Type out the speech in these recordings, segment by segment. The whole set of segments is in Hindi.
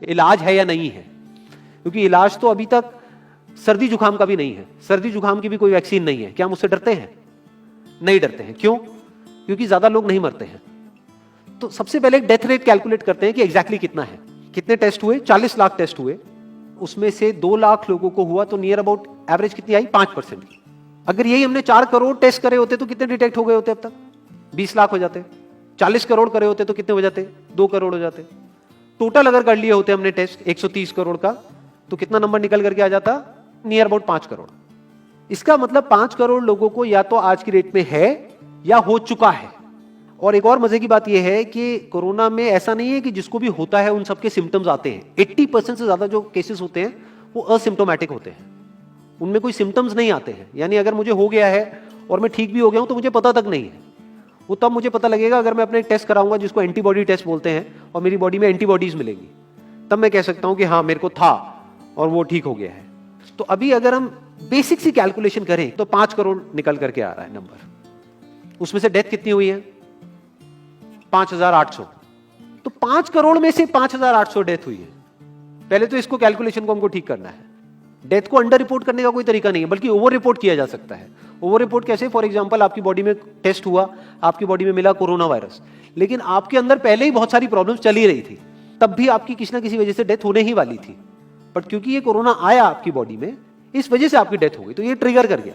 इलाज है या नहीं है, क्योंकि इलाज तो अभी तक सर्दी जुकाम का भी नहीं है, सर्दी जुकाम की भी कोई वैक्सीन नहीं है। क्या हम उससे डरते हैं? नहीं डरते हैं। क्यों? क्योंकि ज्यादा लोग नहीं मरते हैं। तो सबसे पहले डेथ रेट कैलकुलेट करते हैं कि एग्जैक्टली कितना है। कितने टेस्ट हुए? 40 लाख टेस्ट हुए, उसमें से 2 लाख लोगों को हुआ, तो नियर अबाउट एवरेज कितनी आई? 5% की। अगर यही हमने 4 करोड़ टेस्ट करे होते तो कितने डिटेक्ट हो गए होते अब तक? 20 लाख हो जाते। 40 करोड़ करे होते तो कितने हो जाते? 2 करोड़ हो जाते। टोटल अगर कर लिए होते हमने टेस्ट 130 करोड़ का, तो कितना नंबर निकल करके आ जाता? Near about 5 crore. इसका मतलब 5 करोड़ लोगों को या तो आज की डेट में है या हो चुका है। और एक और मजे की बात यह है कि कोरोना में ऐसा नहीं है कि जिसको भी होता है उन सबके सिम्टम्स आते हैं। 80% से ज्यादा जो केसेस होते हैं वो असिम्टोमेटिक होते हैं, उनमें कोई सिम्टम्स नहीं आते हैं। यानी अगर मुझे हो गया है और मैं ठीक भी हो गया हूं तो मुझे पता तक नहीं है। वो तब मुझे पता लगेगा अगर मैं अपने एक टेस्ट कराऊंगा जिसको एंटीबॉडी टेस्ट बोलते हैं, और मेरी बॉडी में एंटीबॉडीज मिलेगी, तब मैं कह सकता हूं कि हाँ मेरे को था और वो ठीक हो गया है। तो अभी अगर हम बेसिक सी कैलकुलेशन करें तो 5 करोड़ निकल करके आ रहा है नंबर। उसमें से डेथ कितनी हुई है? 5,800। तो 5 करोड़ में से 5,800 डेथ हुई है। पहले तो इसको कैलकुलेशन को हमको ठीक करना है। डेथ को अंडर रिपोर्ट करने का कोई तरीका नहीं है, बल्कि ओवर रिपोर्ट किया जा सकता है। ओवर रिपोर्ट कैसे? फॉर एग्जांपल आपकी बॉडी में टेस्ट हुआ, आपकी बॉडी में मिला कोरोना वायरस, लेकिन आपके अंदर पहले ही बहुत सारी प्रॉब्लम्स चली रही थी, तब भी आपकी किसी ना किसी वजह से डेथ होने ही वाली थी, बट क्योंकि ये कोरोना आया आपकी बॉडी में, इस वजह से आपकी डेथ हो गई, तो ये ट्रिगर कर गया।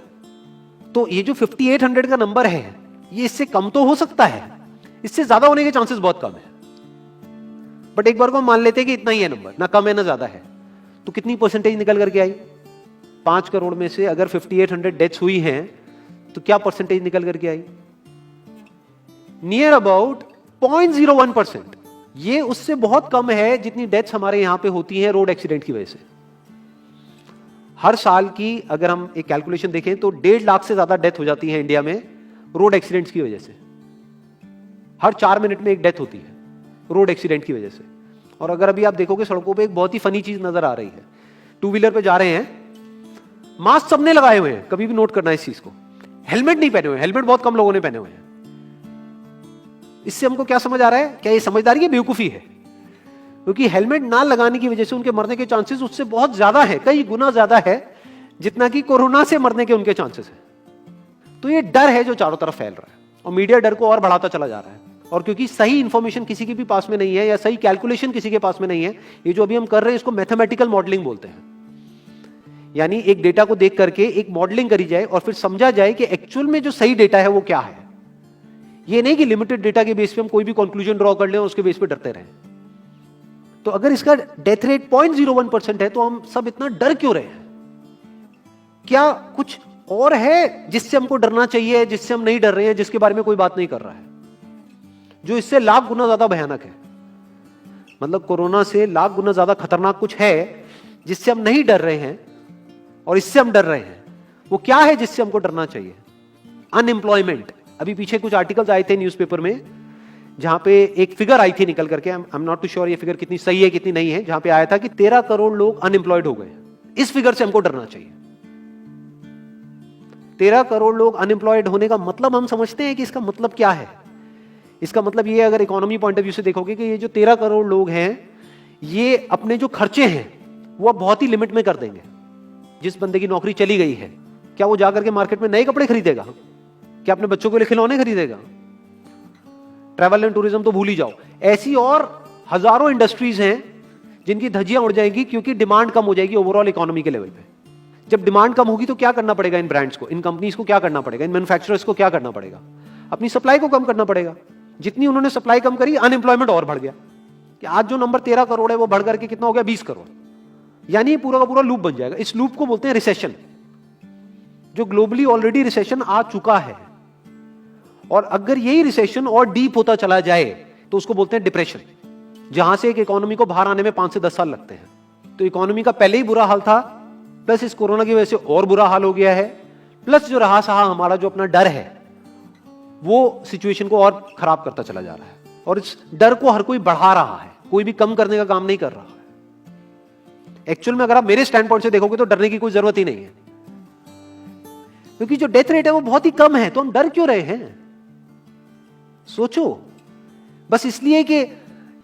तो ये जो 5800 का नंबर है, ये इससे कम तो हो सकता है, इससे ज्यादा होने के चांसेस बहुत कम है। बट एक बार को हम मान लेते हैं कि इतना ही है नंबर, ना कम है ना ज्यादा है, तो कितनी परसेंटेज निकल करके आई? 5 करोड़ में से अगर 5800 डेथ्स हुई हैं तो क्या परसेंटेज निकल करके आई? Near about 0.01%। ये उससे बहुत कम है जितनी डेथ्स हमारे यहां पे होती हैं रोड एक्सीडेंट की वजह से। हर साल की अगर हम एक कैलकुलेशन देखें तो 1.5 लाख से ज्यादा डेथ हो जाती है इंडिया में रोड एक्सीडेंट्स की वजह से। हर 4 मिनट में एक डेथ होती है रोड एक्सीडेंट की वजह से। और अगर अभी आप देखोगे सड़कों पे एक बहुत ही फनी चीज नजर आ रही है, 2 व्हीलर पे जा रहे हैं, मास्क सबने लगाए हुए हैं, कभी भी नोट करना इस चीज को। हेलमेट नहीं पहने हुए, हेलमेट बहुत कम लोगों ने पहने हुए हैं। इससे हमको क्या समझ आ रहा है? क्या ये समझदारी है, बेवकूफी है? क्योंकि हेलमेट ना लगाने की वजह से उनके मरने के चांसेस उससे बहुत ज्यादा है, कई गुना ज्यादा है जितना कि कोरोना से मरने के उनके चांसेस है। तो ये डर है जो चारों तरफ फैल रहा है, और मीडिया डर को और बढ़ाता चला जा रहा है। और क्योंकि सही इंफॉर्मेशन किसी के भी पास में नहीं है, या सही कैलकुलेशन किसी के पास में नहीं है, ये जो अभी हम कर रहे हैं इसको मैथमेटिकल मॉडलिंग बोलते हैं। यानी एक डेटा को देख करके एक मॉडलिंग करी जाए और फिर समझा जाए कि एक्चुअल में जो सही डेटा है वो क्या है। ये नहीं कि लिमिटेड डेटा के बेस पे हम कोई भी कंक्लूजन ड्रॉ कर लें और उसके बेस पे डरते रहें। तो अगर इसका डेथ रेट 0.01% है तो हम सब इतना डर क्यों रहे हैं? क्या कुछ और है जिससे हमको डरना चाहिए, जिससे हम नहीं डर रहे हैं, जिसके बारे में कोई बात नहीं कर रहा है, जो इससे लाख गुना ज्यादा भयानक है? मतलब कोरोना से लाख गुना ज्यादा खतरनाक कुछ है जिससे हम नहीं डर रहे हैं और इससे हम डर रहे हैं। वो क्या है जिससे हमको डरना चाहिए? अनएम्प्लॉयमेंट। अभी पीछे कुछ आर्टिकल्स आए थे न्यूज़पेपर में जहां पे एक फिगर आई थी निकल करके, I am not too sure ये फिगर कितनी सही है कितनी नहीं है, जहां पे आया था कि 13 करोड़ लोग अनएम्प्लॉयड हो गए। इस फिगर से हमको डरना चाहिए। 13 करोड़ लोग अनएम्प्लॉयड होने का मतलब हम समझते हैं कि इसका मतलब क्या है? इसका मतलब ये, अगर इकोनॉमी पॉइंट ऑफ व्यू से देखोगे, कि ये जो 13 करोड़ लोग हैं ये अपने जो खर्चे हैं वो अब बहुत ही लिमिट में कर देंगे। जिस बंदे की नौकरी चली गई है, क्या वो जाकर के मार्केट में नए कपड़े खरीदेगा? क्या अपने बच्चों के लिए खिलौने खरीदेगा? ट्रैवल एंड टूरिज्म तो भूल ही जाओ। ऐसी और हजारों इंडस्ट्रीज हैं जिनकी धज्जियां उड़ जाएंगी क्योंकि डिमांड कम हो जाएगी ओवरऑल इकोनॉमी के लेवल पे। जब डिमांड कम होगी तो क्या करना पड़ेगा इन ब्रांड्स को, इन कंपनीज को क्या करना पड़ेगा, इन मैन्युफैक्चरर्स को क्या करना पड़ेगा? अपनी सप्लाई को कम करना पड़ेगा। जितनी उन्होंने सप्लाई कम करी, अनएम्प्लॉयमेंट और बढ़ गया कि आज जो नंबर 13 करोड़ है वो बढ़ करके कितना हो गया? 20 करोड़। यानी पूरा का पूरा लूप बन जाएगा। इस लूप को बोलते हैं रिसेशन, जो ग्लोबली ऑलरेडी रिसेशन आ चुका है। और अगर यही रिसेशन और डीप होता चला जाए तो उसको बोलते हैं डिप्रेशन, जहां से एक इकोनॉमी को बाहर आने में 5 से 10 साल लगते हैं। तो इकोनॉमी का पहले ही बुरा हाल था, प्लस इस कोरोना की वजह से और बुरा हाल हो गया है, प्लस जो रहा सहा हमारा जो अपना डर है वो सिचुएशन को और खराब करता चला जा रहा है। और इस डर को हर कोई बढ़ा रहा है, कोई भी कम करने का काम नहीं कर रहा है। एक्चुअल में अगर आप मेरे स्टैंड पॉइंट से देखोगे तो डरने की कोई जरूरत ही नहीं है, क्योंकि जो डेथ रेट है वो बहुत ही कम है। तो हम डर क्यों रहे हैं? सोचो। बस इसलिए कि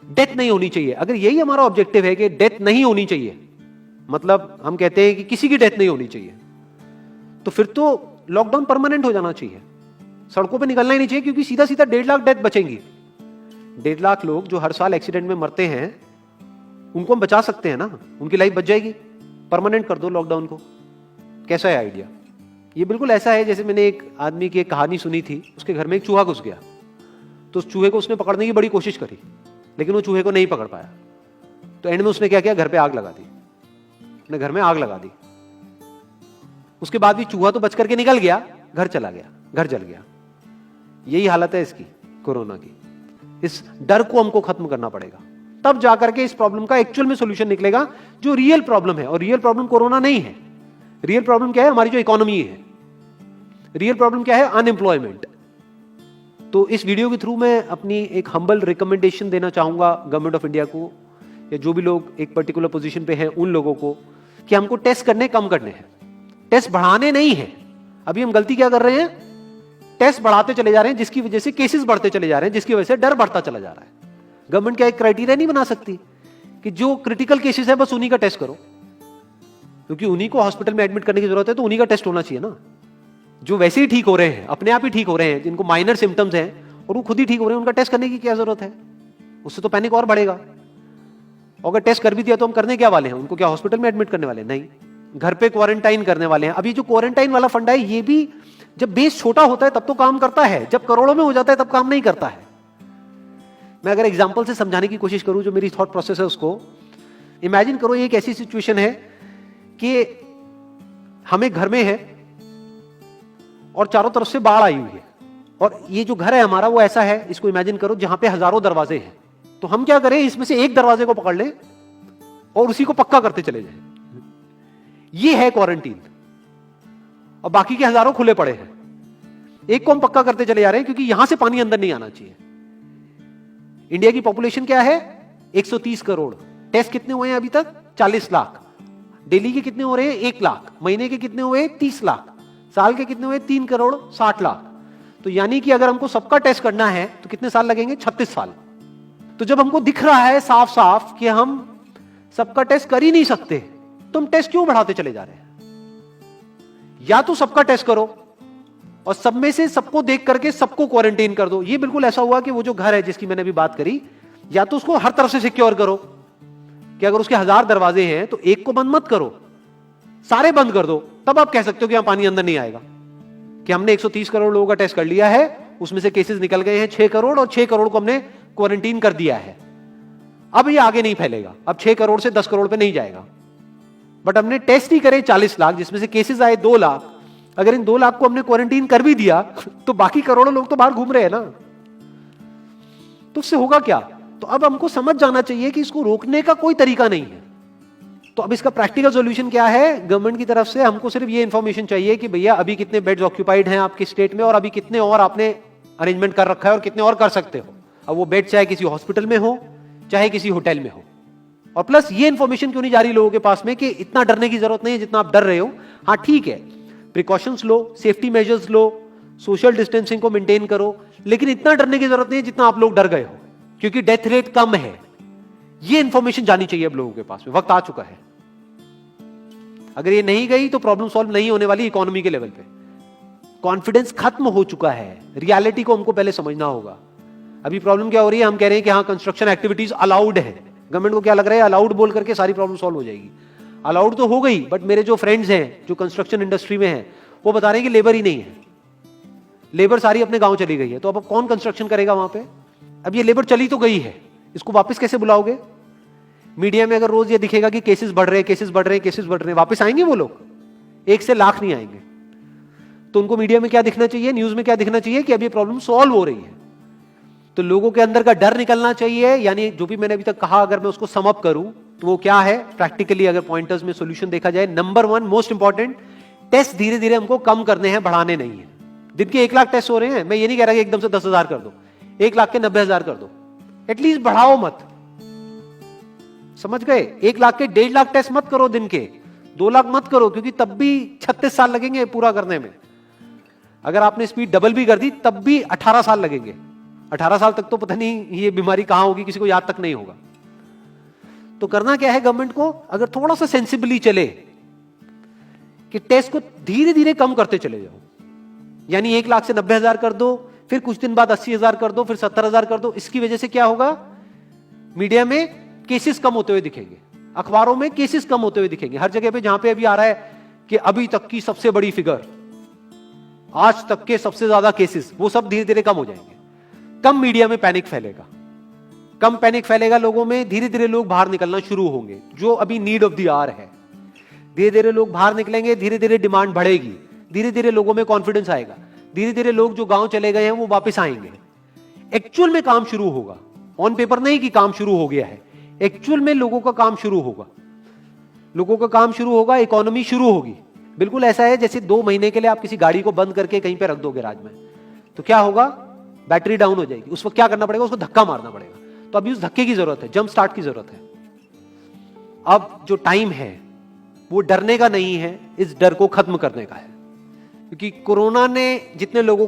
डेथ नहीं होनी चाहिए। अगर यही हमारा ऑब्जेक्टिव है कि डेथ नहीं होनी चाहिए, मतलब हम कहते हैं कि किसी की डेथ नहीं होनी चाहिए, तो फिर तो लॉकडाउन परमानेंट हो जाना चाहिए, सड़कों पे निकलना ही नहीं चाहिए, क्योंकि सीधा सीधा 1.5 लाख डेथ बचेंगी। 1.5 लाख लोग जो हर साल एक्सीडेंट में मरते हैं, उनको हम बचा सकते हैं ना, उनकी लाइफ बच जाएगी। परमानेंट कर दो लॉकडाउन को। कैसा है आइडिया? ये बिल्कुल ऐसा है जैसे मैंने एक आदमी की एक कहानी सुनी थी, उसके घर में एक चूहा घुस गया, तो उस चूहे को उसने पकड़ने की बड़ी कोशिश करी, लेकिन वो चूहे को नहीं पकड़ पाया। तो एंड में उसने क्या किया, घर पे आग लगा दी, अपने घर में आग लगा दी। उसके बाद भी चूहा तो बच करके निकल गया, घर चला गया, घर जल गया। यही हालत है इसकी, कोरोना की। इस डर को हमको खत्म करना पड़ेगा, तब जाकर के इस प्रॉब्लम का एक्चुअल में सॉल्यूशन निकलेगा, जो रियल प्रॉब्लम है। और रियल प्रॉब्लम कोरोना नहीं है। रियल प्रॉब्लम क्या है? हमारी जो इकोनॉमी है। रियल प्रॉब्लम क्या है? अनएम्प्लॉयमेंट। तो इस वीडियो के थ्रू मैं अपनी एक हम्बल रिकमेंडेशन देना चाहूंगा गवर्नमेंट ऑफ इंडिया को, या जो भी लोग एक पर्टिकुलर पोजीशन पे हैं उन लोगों को, कि हमको टेस्ट करने कम करने हैं, टेस्ट बढ़ाने नहीं है। अभी हम गलती क्या कर रहे हैं? टेस्ट बढ़ाते चले जा रहे हैं, जिसकी वजह से केसेस बढ़ते चले जा रहे हैं, जिसकी वजह से डर बढ़ता चला जा रहा है। गवर्नमेंट क्या एक क्राइटेरिया नहीं बना सकती कि जो क्रिटिकल केसेस है बस उन्हीं का टेस्ट करो, क्योंकि उन्हीं को हॉस्पिटल में एडमिट करने की जरूरत है, तो उन्हीं का टेस्ट होना चाहिए ना। जो वैसे ही ठीक हो रहे हैं, अपने आप ही ठीक हो रहे हैं, जिनको माइनर सिम्टम्स हैं और वो खुद ही ठीक हो रहे हैं, उनका टेस्ट करने की क्या जरूरत है? उससे तो पैनिक और बढ़ेगा। और अगर टेस्ट कर भी दिया तो हम करने क्या वाले हैं? उनको क्या हॉस्पिटल में एडमिट करने वाले हैं? नहीं, घर पे क्वारंटाइन करने वाले हैं। अभी जो क्वारंटाइन वाला फंडा है, ये भी जब बेस छोटा होता है तब तो काम करता है, जब करोड़ों में हो जाता है तब काम नहीं करता है। मैं अगर एग्जांपल से समझाने की कोशिश करूं, जो मेरी थॉट प्रोसेस है उसको इमेजिन करो। एक ऐसी सिचुएशन है कि हम एक घर में है और चारों तरफ से बाढ़ आई हुई है, और ये जो घर है हमारा वो ऐसा है, इसको इमेजिन करो, जहां पे हजारों दरवाजे हैं। तो हम क्या करें, इसमें से एक दरवाजे को पकड़ लें और उसी को पक्का करते चले जाएं। ये है क्वारंटीन, और बाकी के हजारों खुले पड़े हैं। एक को हम पक्का करते चले जा रहे हैं, क्योंकि यहां से पानी अंदर नहीं आना चाहिए। इंडिया की पॉपुलेशन क्या है? 130 करोड़। टेस्ट कितने हुए हैं अभी तक? 40 लाख। दिल्ली के कितने हो रहे हैं? 1 लाख। महीने के कितने हुए? 30 लाख। साल के कितने हुए? 3 करोड़ 60 लाख। तो यानी कि अगर हमको सबका टेस्ट करना है तो कितने साल लगेंगे? 36 साल। तो जब हमको दिख रहा है साफ साफ कि हम सबका टेस्ट कर ही नहीं सकते, तो हम टेस्ट क्यों बढ़ाते चले जा रहे हैं? या तो सबका टेस्ट करो और सब में से सबको देख करके सबको क्वारंटाइन कर दो। ये बिल्कुल ऐसा हुआ कि वो जो घर है जिसकी मैंने अभी बात करी, या तो उसको हर तरफ से सिक्योर करो कि अगर उसके 1000 दरवाजे हैं तो एक को बंद मत करो, सारे बंद कर दो। तब आप कह सकते हो कि यहां पानी अंदर नहीं आएगा, कि हमने 130 करोड़ लोगों का टेस्ट कर लिया है, उसमें से केसेस निकल गए हैं 6 करोड़, और 6 करोड़ को हमने क्वारंटीन कर दिया है। अब ये आगे नहीं फैलेगा, अब 6 करोड़ से 10 करोड़ पे नहीं जाएगा। बट हमने टेस्ट ही करे 40 लाख, जिसमें से केसेस आए 2 लाख। अगर इन 2 लाख को हमने क्वारंटीन कर भी दिया तो बाकी करोड़ों लोग तो बाहर घूम रहे हैं ना, तो उससे होगा क्या? तो अब हमको समझ जाना चाहिए कि इसको रोकने का कोई तरीका नहीं है। तो अब इसका प्रैक्टिकल सॉल्यूशन क्या है? गवर्नमेंट की तरफ से हमको सिर्फ ये इंफॉर्मेशन चाहिए कि भैया अभी कितने बेड्स ऑक्यूपाइड हैं आपके स्टेट में, और अभी कितने और आपने अरेंजमेंट कर रखा है, और कितने और कर सकते हो। अब वो बेड चाहे किसी हॉस्पिटल में हो चाहे किसी होटल में हो। और प्लस ये इंफॉर्मेशन क्यों नहीं जा रही लोगों के पास में कि इतना डरने की जरूरत नहीं है जितना आप डर रहे हो। हाँ ठीक है, प्रिकॉशंस लो, सेफ्टी मेजर्स लो, सोशल डिस्टेंसिंग को मेंटेन करो, लेकिन इतना डरने की जरूरत नहीं है जितना आप लोग डर गए हो, क्योंकि डेथ रेट कम है। ये इंफॉर्मेशन जानी चाहिए अब लोगों के पास में, वक्त आ चुका है। अगर ये नहीं गई तो प्रॉब्लम सॉल्व नहीं होने वाली इकोनॉमी के लेवल पे। कॉन्फिडेंस खत्म हो चुका है, रियलिटी को हमको पहले समझना होगा। अभी प्रॉब्लम क्या हो रही है? हम कह रहे हैं कि हाँ कंस्ट्रक्शन एक्टिविटीज अलाउड है। गवर्नमेंट को क्या लग रहा है अलाउड बोल करके सारी प्रॉब्लम सॉल्व हो जाएगी। अलाउड तो हो गई, बट मेरे जो फ्रेंड्स हैं जो कंस्ट्रक्शन इंडस्ट्री में हैं, वो बता रहे हैं कि लेबर ही नहीं है, लेबर सारी अपने गांव चली गई है। तो अब कौन कंस्ट्रक्शन करेगा वहां पे? अब ये लेबर चली तो गई है, इसको वापस कैसे बुलाओगे? मीडिया में अगर रोज ये दिखेगा कि केसेस बढ़ रहे हैं, केसेस बढ़ रहे हैं, केसेस बढ़ रहे हैं, वापस आएंगे वो लोग? 1 से लाख नहीं आएंगे। तो उनको मीडिया में क्या दिखना चाहिए, न्यूज में क्या दिखना चाहिए कि अब ये प्रॉब्लम सॉल्व हो रही है। तो लोगों के अंदर का डर निकलना चाहिए। यानी जो भी मैंने अभी तक कहा, अगर मैं उसको सम अप करूं तो वो क्या है प्रैक्टिकली, अगर पॉइंटर्स में सॉल्यूशन देखा जाए। नंबर 1 मोस्ट इंपॉर्टेंट, टेस्ट धीरे धीरे हमको कम करने हैं, बढ़ाने नहीं है। दिन के 1 लाख टेस्ट हो रहे हैं, मैं ये नहीं कह रहा कि एकदम से 10,000 कर दो, 1 लाख के 90,000 कर दो, एटलीस्ट बढ़ाओ मत। समझ गए? 1 लाख के 1.5 लाख टेस्ट मत करो दिन के, 2 लाख मत करो, क्योंकि तब भी 36 साल लगेंगे पूरा करने में। अगर आपने स्पीड डबल भी कर दी तब भी 18 साल लगेंगे। 18 साल तक तो पता नहीं ये बीमारी कहां होगी, किसी को याद तक नहीं होगा। तो करना क्या है गवर्नमेंट को, अगर थोड़ा सा सेंसिबली चले कि टेस्ट को धीरे धीरे कम करते चले जाओ, यानी 1 लाख से 90,000 कर दो, फिर कुछ दिन बाद 80,000 कर दो, फिर 70,000 कर दो। इसकी वजह से क्या होगा, मीडिया में केसेस कम होते हुए दिखेंगे, अखबारों में केसेस कम होते हुए दिखेंगे, हर जगह पे जहां पे अभी आ रहा है कि अभी तक की सबसे बड़ी फिगर, आज तक के सबसे ज्यादा केसेस, वो सब धीरे धीरे कम हो जाएंगे। कम मीडिया में पैनिक फैलेगा, कम पैनिक फैलेगा लोगों में, धीरे धीरे लोग बाहर निकलना शुरू होंगे, जो अभी नीड ऑफ द आवर है। धीरे धीरे लोग बाहर निकलेंगे, धीरे धीरे डिमांड बढ़ेगी, धीरे धीरे लोगों में कॉन्फिडेंस आएगा, धीरे धीरे लोग जो गांव चले गए हैं वो वापस आएंगे, एक्चुअल में काम शुरू होगा। ऑन पेपर नहीं कि काम शुरू हो गया है, एक्चुअल में लोगों का काम शुरू होगा, लोगों का काम शुरू होगा, इकोनॉमी शुरू होगी। बिल्कुल ऐसा है जैसे 2 महीने के लिए आप किसी गाड़ी को बंद करके कहीं पे रख दो गैराज में, तो क्या होगा, बैटरी डाउन हो जाएगी, उस वक्त क्या करना पड़ेगा, उसको धक्का मारना पड़ेगा। तो अभी उस धक्के की जरूरत है, जंप स्टार्ट की जरूरत है। अब जो टाइम है वो डरने का नहीं है, इस डर को खत्म करने का है, क्योंकि कोरोना ने जितने लोगों को